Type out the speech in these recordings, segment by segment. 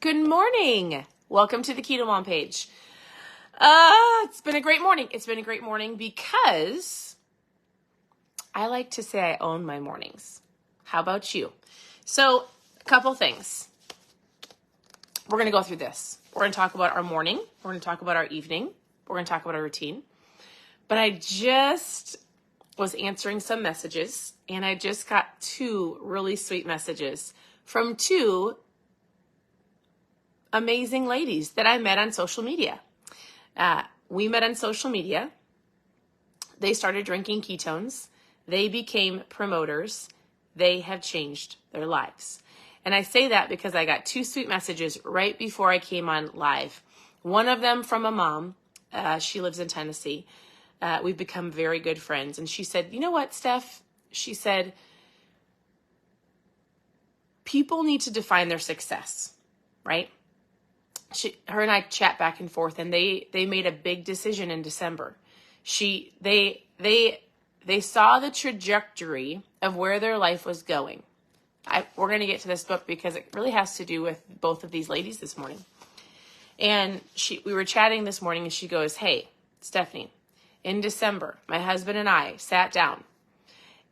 Good morning. Welcome to the KetoMom page. It's been a great morning. It's been a great morning because I like to say I own my mornings. How about you? So, a couple things. We're going to go through this. We're going to talk about our morning. We're going to talk about our evening. We're going to talk about our routine. But I just was answering some messages, and I just got two really sweet messages from two amazing ladies that I met on social media. We met on social media. They started drinking ketones. They became promoters. They have changed their lives. And I say that because I got two sweet messages right before I came on live. One of them from a mom. She lives in Tennessee. We've become very good friends. And she said, you know what, Steph? She said, people need to define their success, right? Her and I chat back and forth, and they made a big decision in December. They saw the trajectory of where their life was going. We're going to get to this book because it really has to do with both of these ladies this morning. And we were chatting this morning, and she goes, hey, Stephanie, in December, my husband and I sat down,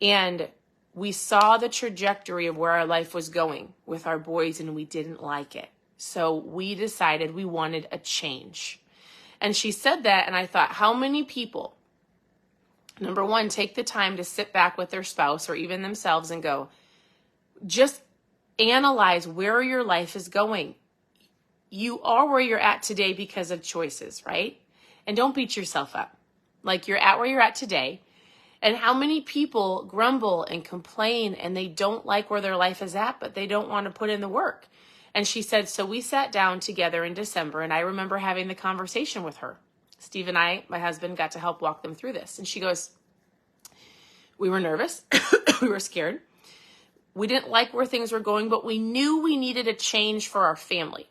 and we saw the trajectory of where our life was going with our boys, and we didn't like it. So we decided we wanted a change. And she said that, and I thought, how many people, number one, take the time to sit back with their spouse or even themselves and go, just analyze where your life is going. You are where you're at today because of choices, right? And don't beat yourself up. Like, you're at where you're at today. And how many people grumble and complain and they don't like where their life is at, but they don't want to put in the work. And she said, so we sat down together in December, and I remember having the conversation with her. Steve and I, my husband, got to help walk them through this. And she goes, we were nervous. We were scared. We didn't like where things were going, but we knew we needed a change for our family.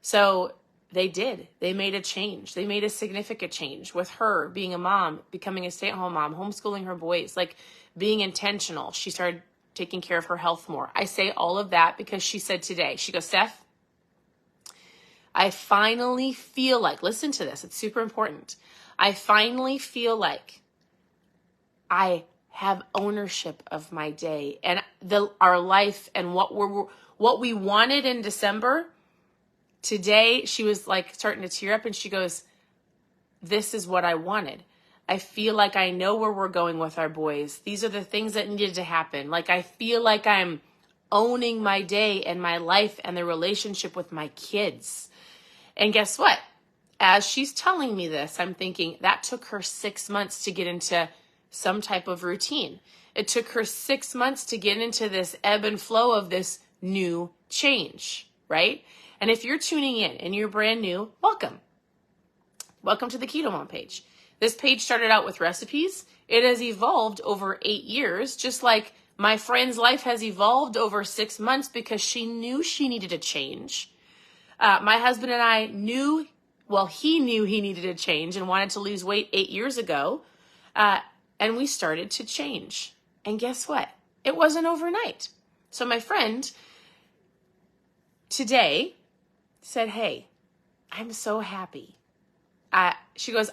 So they did. They made a change. They made a significant change with her being a mom, becoming a stay-at-home mom, homeschooling her boys, like being intentional. She started taking care of her health more. I say all of that because she said today, she goes, Steph, I finally feel like, listen to this, it's super important. I finally feel like I have ownership of my day and our life and what we wanted in December. Today, she was like starting to tear up, and she goes, this is what I wanted. I feel like I know where we're going with our boys. These are the things that needed to happen. Like, I feel like I'm owning my day and my life and the relationship with my kids. And guess what? As she's telling me this, I'm thinking that took her 6 months to get into some type of routine. It took her 6 months to get into this ebb and flow of this new change, right? And if you're tuning in and you're brand new, welcome. Welcome to the KetoMom page. This page started out with recipes. It has evolved over 8 years, just like my friend's life has evolved over 6 months because she knew she needed a change. My husband and I he knew he needed a change and wanted to lose weight 8 years ago. And we started to change. And guess what? It wasn't overnight. So my friend today said, hey, I'm so happy. She goes,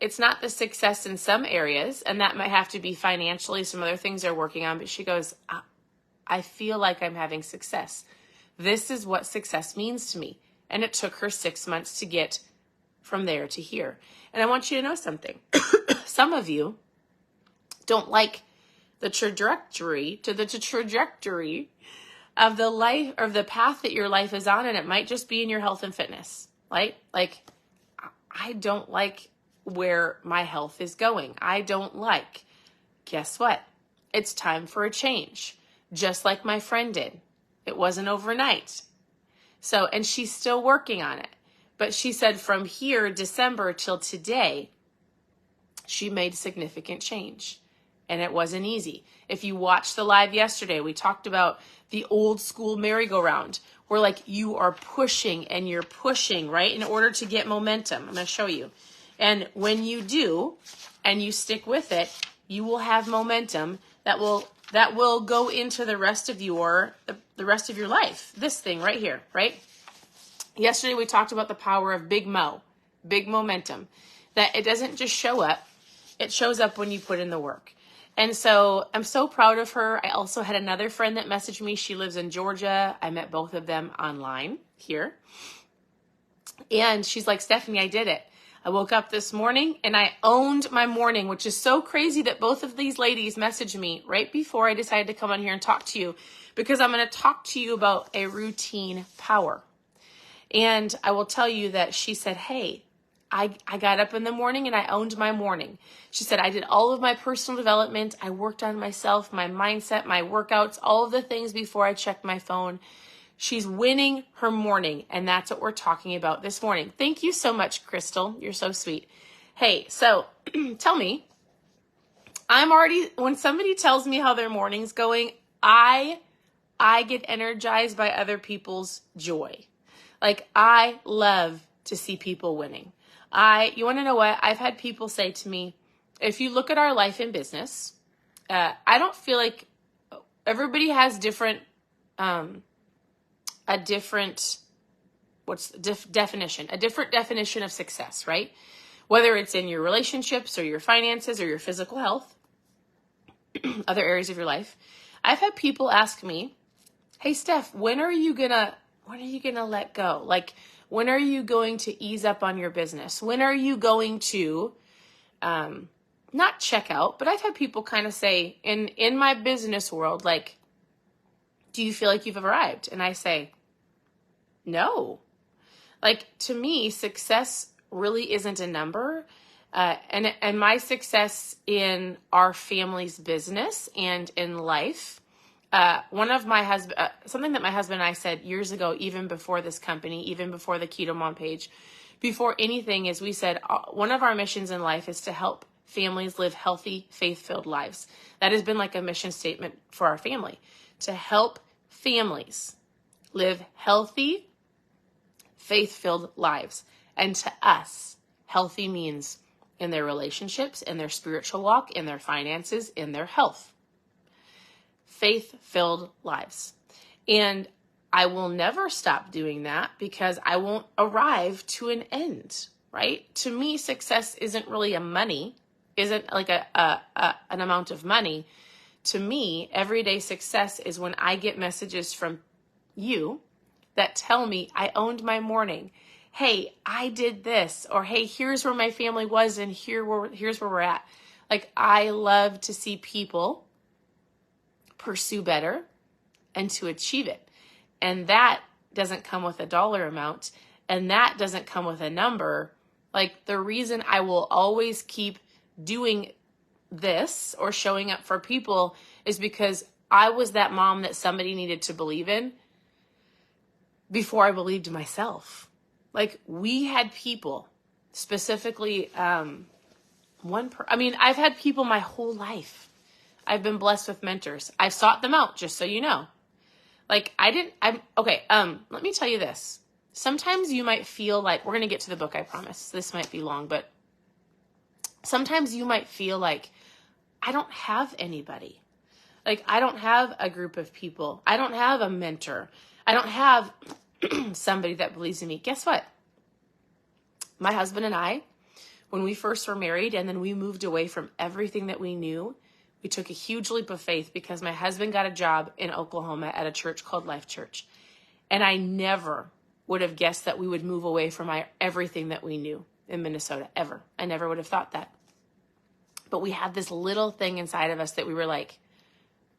it's not the success in some areas, and that might have to be financially, some other things they're working on, but she goes, I feel like I'm having success. This is what success means to me. And it took her 6 months to get from there to here. And I want you to know something. Some of you don't like the trajectory of the life, or the path that your life is on, and it might just be in your health and fitness. Like I don't like where my health is going. I don't like. Guess what? It's time for a change. Just like my friend did. It wasn't overnight. So, and she's still working on it. But she said from here, December till today, she made significant change. And it wasn't easy. If you watched the live yesterday, we talked about the old school merry-go-round, where like you are pushing and you're pushing, right, in order to get momentum. I'm going to show you. And when you do, and you stick with it, you will have momentum that will that will go into the rest of your life. This thing right here, right? Yesterday we talked about the power of big momentum, that it doesn't just show up, it shows up when you put in the work. And so I'm so proud of her. I also had another friend that messaged me. She lives in Georgia. I met both of them online here. And she's like, Stephanie, I did it. I woke up this morning and I owned my morning, which is so crazy that both of these ladies messaged me right before I decided to come on here and talk to you, because I'm going to talk to you about a routine power. And I will tell you that she said, hey, I got up in the morning and I owned my morning. She said, I did all of my personal development. I worked on myself, my mindset, my workouts, all of the things before I checked my phone. She's winning her morning, and that's what we're talking about this morning. Thank you so much, Crystal. You're so sweet. Hey, so tell me, when somebody tells me how their morning's going, I get energized by other people's joy. Like, I love to see people winning. You want to know what? I've had people say to me, if you look at our life in business, I don't feel like everybody has a different definition of success, right? Whether it's in your relationships or your finances or your physical health, other areas of your life. I've had people ask me, hey, Steph, when are you gonna let go? Like, when are you going to ease up on your business? When are you going to, not check out, but I've had people kind of say in my business world, like, do you feel like you've arrived? And I say, no. Like, to me, success really isn't a number. And my success in our family's business and in life, something that my husband and I said years ago, even before this company, even before the KetoMom page, before anything, is we said one of our missions in life is to help families live healthy, faith-filled lives. That has been like a mission statement for our family, to help families live healthy, faith-filled lives. And to us, healthy means in their relationships, in their spiritual walk, in their finances, in their health. Faith-filled lives. And I will never stop doing that, because I won't arrive to an end, right? To me, success isn't really isn't like an amount of money. To me, everyday success is when I get messages from you that tell me I owned my morning. Hey, I did this. Or, hey, here's where my family was and here's where we're at. Like, I love to see people pursue better and to achieve it. And that doesn't come with a dollar amount, and that doesn't come with a number. Like, the reason I will always keep doing this or showing up for people is because I was that mom that somebody needed to believe in before I believed myself. Like, we had people, specifically I've had people my whole life. I've been blessed with mentors. I've sought them out, just so you know. Like, let me tell you this. Sometimes you might feel like, we're going to get to the book, I promise. This might be long, but sometimes you might feel like, I don't have anybody. Like, I don't have a group of people. I don't have a mentor. I don't have somebody that believes in me. Guess what? My husband and I, when we first were married and then we moved away from everything that we knew, we took a huge leap of faith, because my husband got a job in Oklahoma at a church called Life Church. And I never would have guessed that we would move away from everything that we knew in Minnesota, ever. I never would have thought that. But we had this little thing inside of us that we were like,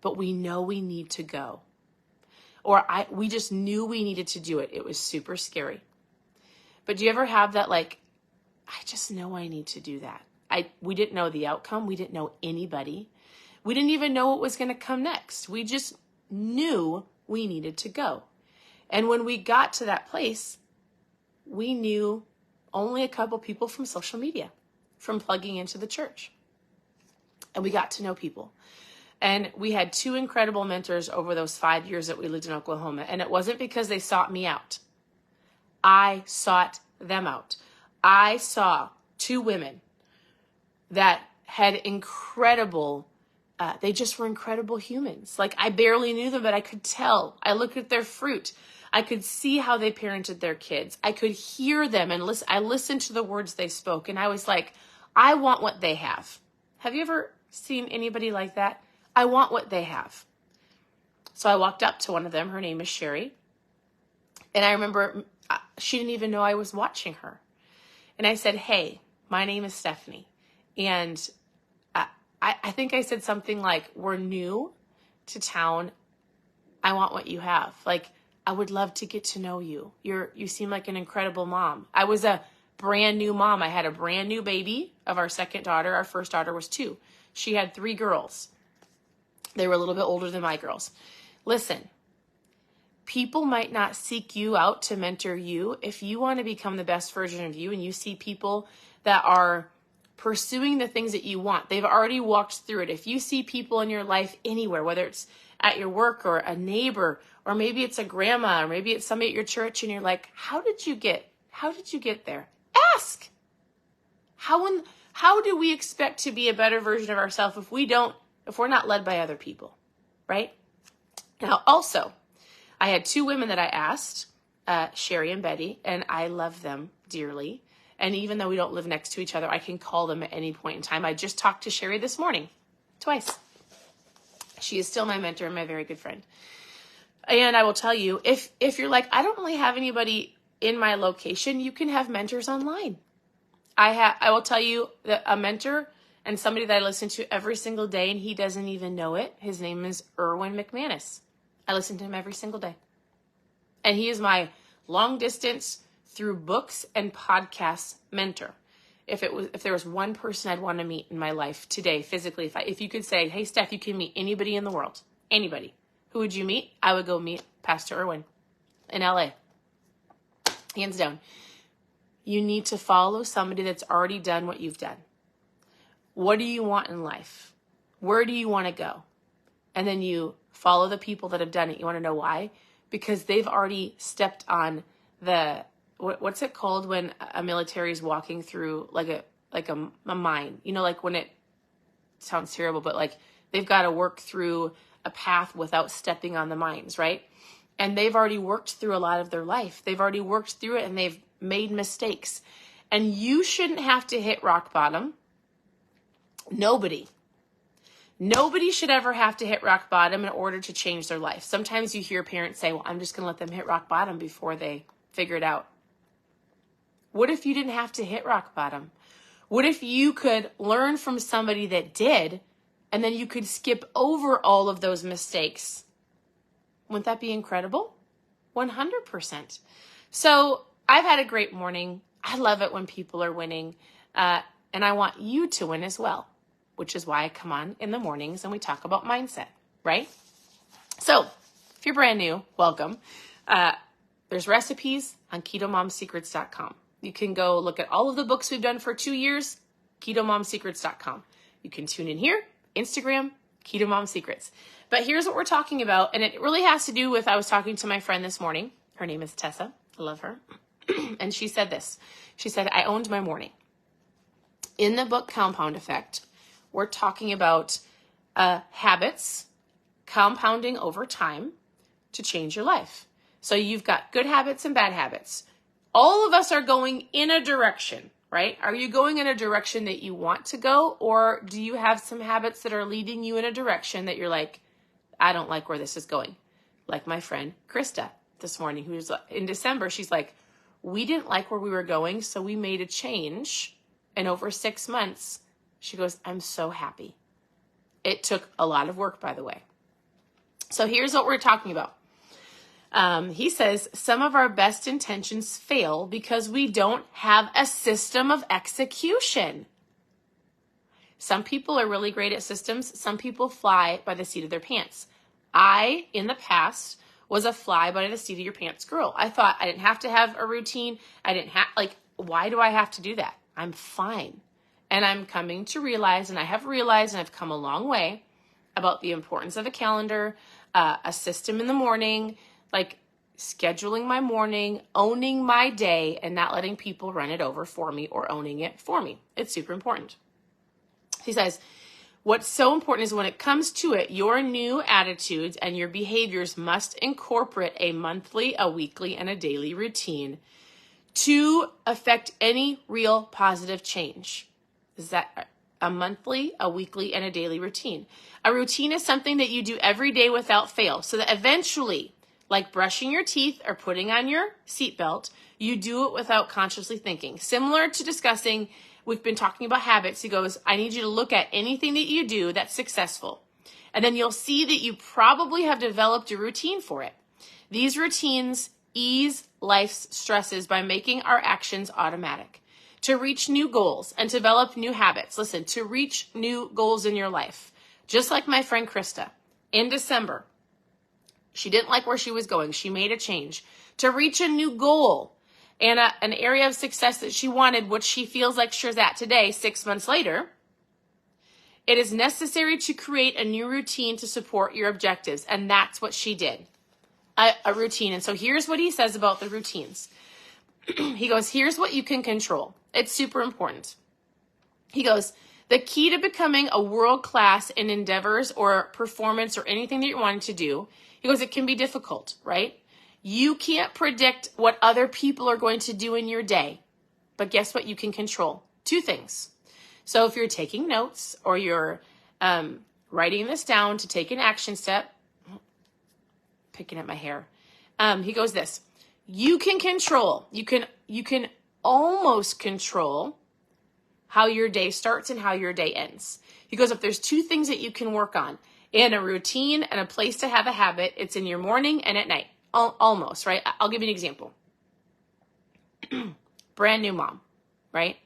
but we know we need to go. Or we just knew we needed to do it. It was super scary. But do you ever have that, like, I just know I need to do that? We didn't know the outcome. We didn't know anybody. We didn't even know what was going to come next. We just knew we needed to go. And when we got to that place, we knew only a couple people from social media, from plugging into the church. And we got to know people. And we had 2 incredible mentors over those 5 years that we lived in Oklahoma. And it wasn't because they sought me out. I sought them out. I saw 2 women that had incredible they just were incredible humans. Like, I barely knew them, but I could tell. I looked at their fruit. I could see how they parented their kids. I could hear them and listen. I listened to the words they spoke, and I was like, I want what they have. Have you ever seen anybody like that? I want what they have. So I walked up to one of them. Her name is Sherry. And I remember she didn't even know I was watching her. And I said, hey, my name is Stephanie. And I think I said something like, we're new to town. I want what you have. Like, I would love to get to know you. You seem like an incredible mom. I was a brand new mom. I had a brand new baby of our second daughter. Our first daughter was 2. She had 3 girls. They were a little bit older than my girls. Listen, people might not seek you out to mentor you. If you want to become the best version of you and you see people that are pursuing the things that you want, they've already walked through it. If you see people in your life anywhere, whether it's at your work or a neighbor, or maybe it's a grandma, or maybe it's somebody at your church, and you're like, how did you get there? Ask. How do we expect to be a better version of ourselves if we're not led by other people, right? Now, also, I had 2 women that I asked, Sherry and Betty, and I love them dearly. And even though we don't live next to each other, I can call them at any point in time. I just talked to Sherry this morning, twice. She is still my mentor and my very good friend. And I will tell you, if you're like, I don't really have anybody in my location, you can have mentors online. I will tell you that a mentor and somebody that I listen to every single day, and he doesn't even know it. His name is Erwin McManus. I listen to him every single day. And he is my long distance through books and podcasts mentor. If there was one person I'd want to meet in my life today, physically, if you could say, hey, Steph, you can meet anybody in the world, anybody, who would you meet? I would go meet Pastor Erwin in LA. Hands down. You need to follow somebody that's already done what you've done. What do you want in life? Where do you want to go? And then you follow the people that have done it. You want to know why? Because they've already stepped on what's it called when a military is walking through like a mine? You know, like when it sounds terrible, but like they've got to work through a path without stepping on the mines, right? And they've already worked through a lot of their life. They've already worked through it and they've made mistakes. And you shouldn't have to hit rock bottom. Nobody should ever have to hit rock bottom in order to change their life. Sometimes you hear parents say, well, I'm just going to let them hit rock bottom before they figure it out. What if you didn't have to hit rock bottom? What if you could learn from somebody that did, and then you could skip over all of those mistakes? Wouldn't that be incredible? 100%. So I've had a great morning. I love it when people are winning. And I want you to win as well, which is why I come on in the mornings and we talk about mindset, right? So if you're brand new, welcome. There's recipes on KetoMomSecrets.com. You can go look at all of the books we've done for 2 years, KetoMomSecrets.com. You can tune in here, Instagram, Keto Mom Secrets. But here's what we're talking about, and it really has to do with, I was talking to my friend this morning. Her name is Tessa. I love her. And she said this. She said, I owned my morning. In the book Compound Effect, we're talking about habits compounding over time to change your life. So you've got good habits and bad habits. All of us are going in a direction, right? Are you going in a direction that you want to go, or do you have some habits that are leading you in a direction that you're like, I don't like where this is going? Like my friend Krista this morning, who's in December, she's like, we didn't like where we were going, so we made a change. And over 6 months, she goes, I'm so happy. It took a lot of work, by the way. So here's what we're talking about. He says, some of our best intentions fail because we don't have a system of execution. Some people are really great at systems. Some people fly by the seat of their pants. I, in the past, was a fly by the seat of your pants girl. I thought I didn't have to have a routine. Why do I have to do that? I'm fine. And I'm coming to realize, and I have realized, and I've come a long way about the importance of a calendar, a system in the morning, like scheduling my morning, owning my day, and not letting people run it over for me or owning it for me. It's super important. He says, What's so important is when it comes to it, your new attitudes and your behaviors must incorporate a monthly, a weekly, and a daily routine to affect any real positive change. Is that a monthly, a weekly, and a daily routine? A routine is something that you do every day without fail, so that eventually, like brushing your teeth or putting on your seatbelt, you do it without consciously thinking. Similar to discussing, we've been talking about habits. He goes, I need you to look at anything that you do that's successful. And then you'll see that you probably have developed a routine for it. These routines ease life's stresses by making our actions automatic. To reach new goals and develop new habits. Listen, to reach new goals in your life. Just like my friend Krista, in December, she didn't like where she was going. She made a change to reach a new goal and an area of success that she wanted, which she feels like she's at today, 6 months later. It is necessary to create a new routine to support your objectives. And that's what she did, a routine. And so here's what he says about the routines. He goes, here's what you can control. It's super important. He goes, the key to becoming a world-class in endeavors or performance or anything that you're wanting to do, he goes, it can be difficult, right? You can't predict what other people are going to do in your day. But guess what you can control? 2 things. So if you're taking notes or you're writing this down to take an action step, picking at my hair, he goes this. You can control, you can almost control how your day starts and how your day ends. He goes, if there's 2 things that you can work on in a routine and a place to have a habit, it's in your morning and at night. Almost, right? I'll give you an example. Brand new mom, right?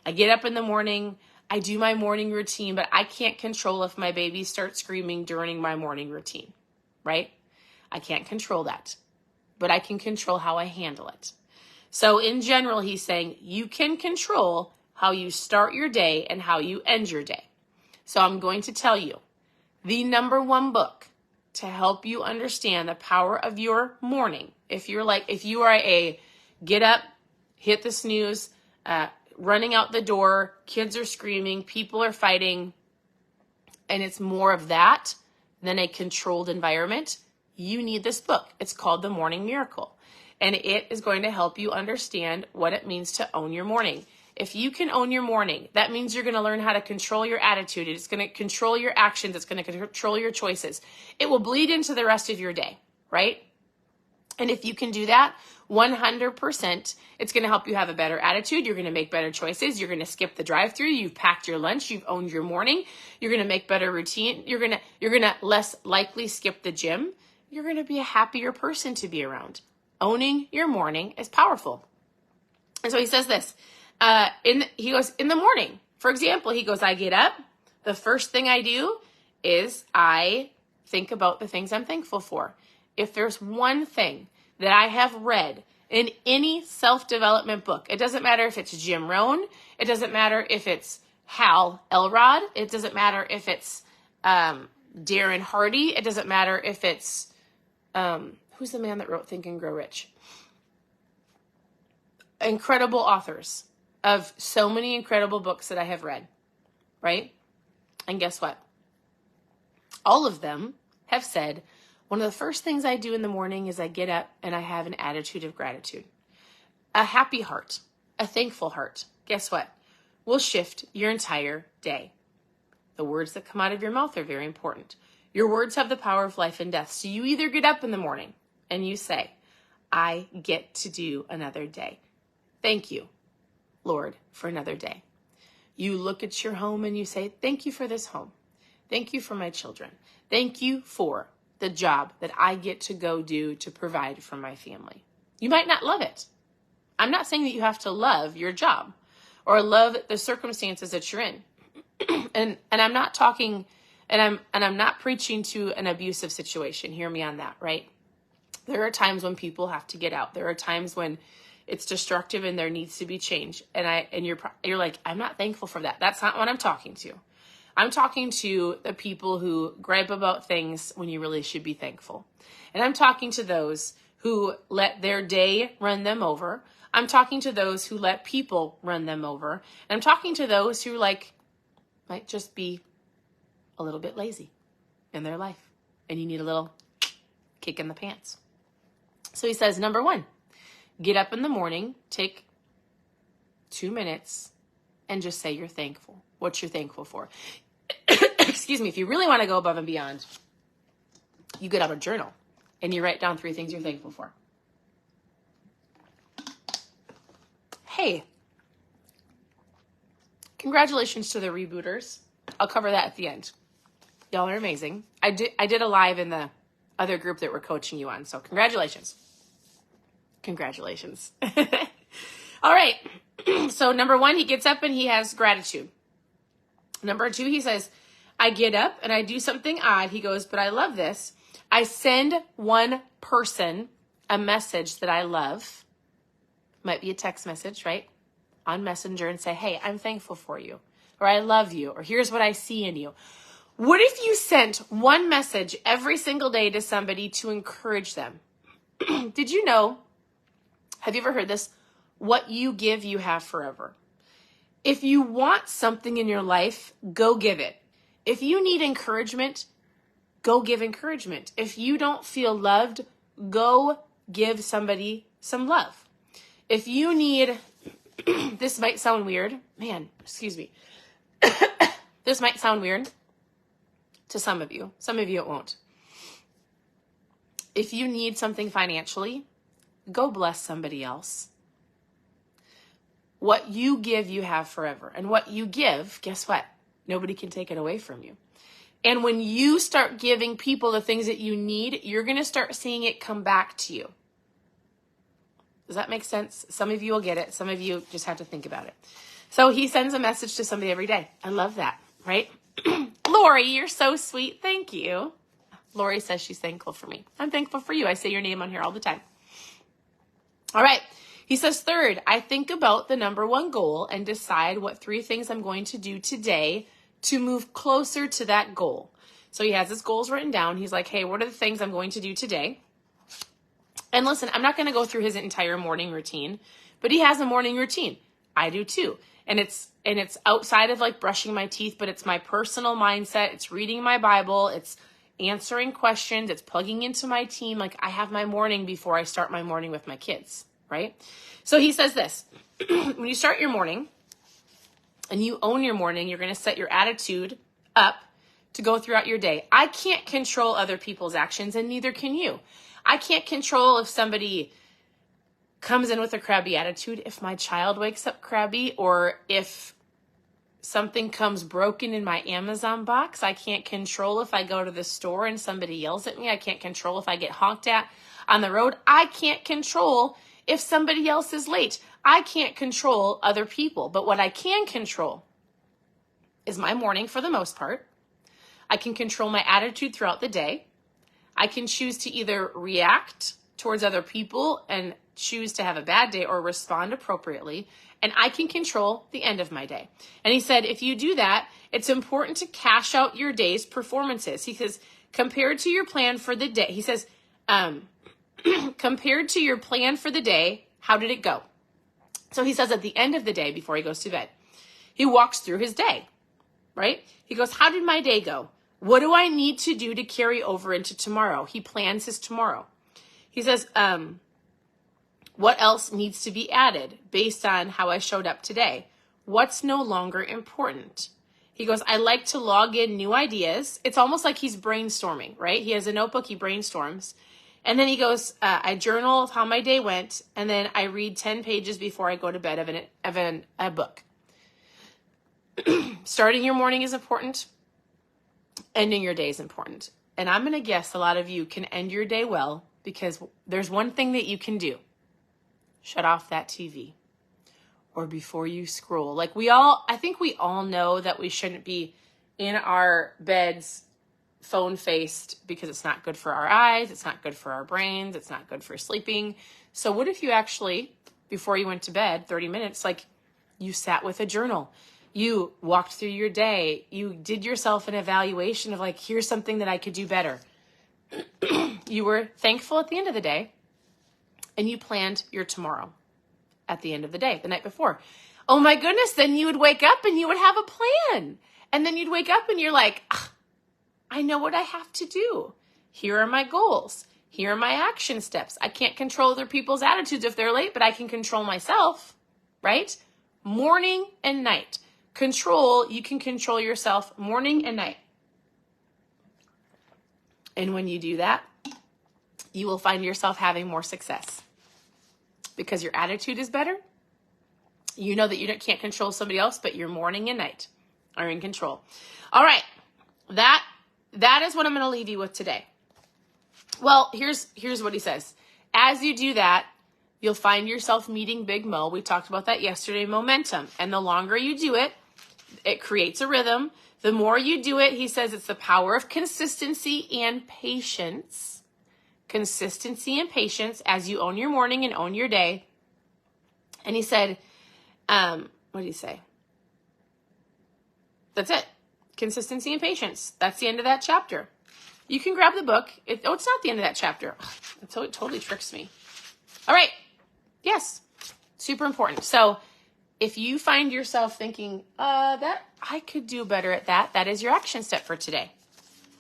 I get up in the morning, I do my morning routine, but I can't control if my baby starts screaming during my morning routine, right? I can't control that, but I can control how I handle it. So in general, he's saying you can control how you start your day and how you end your day. So I'm going to tell you the number 1 book to help you understand the power of your morning. If you are a get up, hit the snooze, running out the door, kids are screaming, people are fighting, and it's more of that than a controlled environment, you need this book. It's called The Morning Miracle, and it is going to help you understand what it means to own your morning. If you can own your morning, that means you're going to learn how to control your attitude. It's going to control your actions. It's going to control your choices. It will bleed into the rest of your day, right? And if you can do that, 100%, it's going to help you have a better attitude. You're going to make better choices. You're going to skip the drive-thru. You've packed your lunch. You've owned your morning. You're going to make better routine. You're going to less likely skip the gym. You're going to be a happier person to be around. Owning your morning is powerful. And so he says this. He goes, in the morning, for example, he goes, I get up. The first thing I do is I think about the things I'm thankful for. If there's one thing that I have read in any self-development book, it doesn't matter if it's Jim Rohn, it doesn't matter if it's Hal Elrod, it doesn't matter if it's Darren Hardy, it doesn't matter if it's, who's the man that wrote Think and Grow Rich? Incredible authors of so many incredible books that I have read, right? And guess what? All of them have said, one of the first things I do in the morning is I get up and I have an attitude of gratitude. A happy heart, a thankful heart, guess what? Will shift your entire day. The words that come out of your mouth are very important. Your words have the power of life and death. So you either get up in the morning and you say, I get to do another day. Thank you, Lord, for another day. You look at your home and you say, thank you for this home. Thank you for my children. Thank you for the job that I get to go do to provide for my family. You might not love it. I'm not saying that you have to love your job or love the circumstances that you're in. and I'm not talking, and I'm not preaching to an abusive situation. Hear me on that, right? There are times when people have to get out. There are times when it's destructive and there needs to be change. And you're like, I'm not thankful for that. That's not what I'm talking to. I'm talking to the people who gripe about things when you really should be thankful. And I'm talking to those who let their day run them over. I'm talking to those who let people run them over. And I'm talking to those who might just be a little bit lazy in their life and you need a little kick in the pants. So he says, number 1, get up in the morning, take 2 minutes and just say you're thankful, what you're thankful for. Excuse me. If you really want to go above and beyond, you get out a journal and you write down 3 things you're thankful for. Hey, congratulations to the rebooters. I'll cover that at the end. Y'all are amazing. I did a live in the other group that we're coaching you on. So congratulations. Congratulations. All right. So number 1, he gets up and he has gratitude. Number 2, he says, I get up and I do something odd. He goes, but I love this. I send one person a message that I love. Might be a text message, right? On Messenger and say, hey, I'm thankful for you. Or I love you. Or here's what I see in you. What if you sent one message every single day to somebody to encourage them? Did you know, have you ever heard this? What you give, you have forever. If you want something in your life, go give it. If you need encouragement, go give encouragement. If you don't feel loved, go give somebody some love. If you need, this might sound weird. Man, excuse me. This might sound weird to some of you. Some of you it won't. If you need something financially, go bless somebody else. What you give, you have forever. And what you give, guess what? Nobody can take it away from you. And when you start giving people the things that you need, you're going to start seeing it come back to you. Does that make sense? Some of you will get it. Some of you just have to think about it. So he sends a message to somebody every day. I love that, right? Lori, you're so sweet. Thank you. Lori says she's thankful for me. I'm thankful for you. I say your name on here all the time. All right. He says, 3rd, I think about the number 1 goal and decide what 3 things I'm going to do today to move closer to that goal. So he has his goals written down. He's like, hey, what are the things I'm going to do today? And listen, I'm not going to go through his entire morning routine, but he has a morning routine. I do too. And it's outside of like brushing my teeth, but it's my personal mindset. It's reading my Bible. It's answering questions. It's plugging into my team. Like I have my morning before I start my morning with my kids, right? So he says this, when you start your morning and you own your morning, you're going to set your attitude up to go throughout your day. I can't control other people's actions and neither can you. I can't control if somebody comes in with a crabby attitude, if my child wakes up crabby, or if something comes broken in my Amazon box. I can't control if I go to the store and somebody yells at me. I can't control if I get honked at on the road. I can't control if somebody else is late. I can't control other people. But what I can control is my morning for the most part. I can control my attitude throughout the day. I can choose to either react towards other people and choose to have a bad day or respond appropriately. And I can control the end of my day. And he said, if you do that, it's important to cash out your day's performances. He says, compared to your plan for the day, he says, compared to your plan for the day, how did it go? So he says at the end of the day, before he goes to bed, he walks through his day, right? He goes, how did my day go? What do I need to do to carry over into tomorrow? He plans his tomorrow. He says, what else needs to be added based on how I showed up today? What's no longer important? He goes, I like to log in new ideas. It's almost like he's brainstorming, right? He has a notebook, he brainstorms. And then he goes, I journal how my day went, and then I read 10 pages before I go to bed of a book. Starting your morning is important. Ending your day is important. And I'm going to guess a lot of you can end your day well because there's one thing that you can do. Shut off that TV. Or before you scroll. Like I think we all know that we shouldn't be in our beds phone faced because it's not good for our eyes. It's not good for our brains. It's not good for sleeping. So what if you actually, before you went to bed, 30 minutes, like you sat with a journal. You walked through your day. You did yourself an evaluation of like, here's something that I could do better. You were thankful at the end of the day and you planned your tomorrow at the end of the day, the night before. Oh my goodness. Then you would wake up and you would have a plan. And then you'd wake up and you're like, I know what I have to do. Here are my goals. Here are my action steps. I can't control other people's attitudes if they're late, but I can control myself, right? Morning and night. You can control yourself morning and night. And when you do that, you will find yourself having more success because your attitude is better. You know that you can't control somebody else, but your morning and night are in control. All right. That is what I'm going to leave you with today. Well, here's what he says. As you do that, you'll find yourself meeting Big Mo. We talked about that yesterday, momentum. And the longer you do it, it creates a rhythm. The more you do it, he says it's the power of consistency and patience. Consistency and patience as you own your morning and own your day. And he said, what did he say? That's it. Consistency and patience. That's the end of that chapter. You can grab the book. It's not the end of that chapter. It totally tricks me. All right. Yes. Super important. So if you find yourself thinking, that I could do better at that is your action step for today.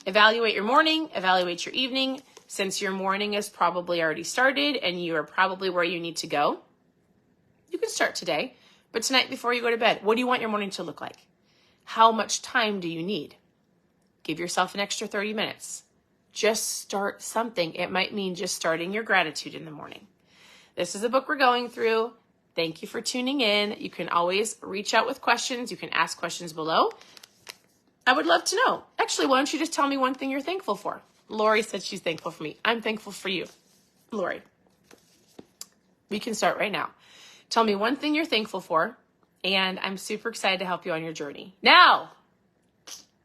Evaluate your morning, evaluate your evening. Since your morning is probably already started and you are probably where you need to go, you can start today. But tonight before you go to bed, what do you want your morning to look like? How much time do you need? Give yourself an extra 30 minutes. Just start something. It might mean just starting your gratitude in the morning. This is a book we're going through. Thank you for tuning in. You can always reach out with questions. You can ask questions below. I would love to know. Actually, why don't you just tell me one thing you're thankful for? Lori said she's thankful for me. I'm thankful for you. Lori, we can start right now. Tell me one thing you're thankful for, and I'm super excited to help you on your journey. Now,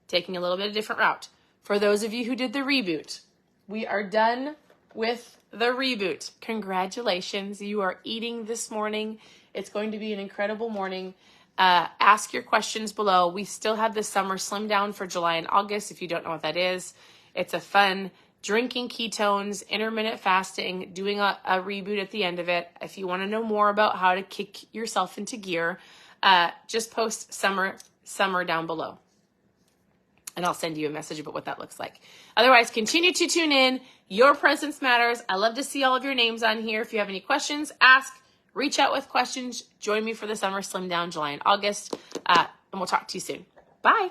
taking a little bit of a different route. For those of you who did the reboot, we are done with the reboot. Congratulations. You are eating this morning. It's going to be an incredible morning. Ask your questions below. We still have the summer slim down for July and August. If you don't know what that is, it's a fun drinking ketones, intermittent fasting, doing a reboot at the end of it. If you want to know more about how to kick yourself into gear, just post summer down below. And I'll send you a message about what that looks like. Otherwise, continue to tune in. Your presence matters. I love to see all of your names on here. If you have any questions, ask, reach out with questions. Join me for the summer slim down July and August. And we'll talk to you soon. Bye.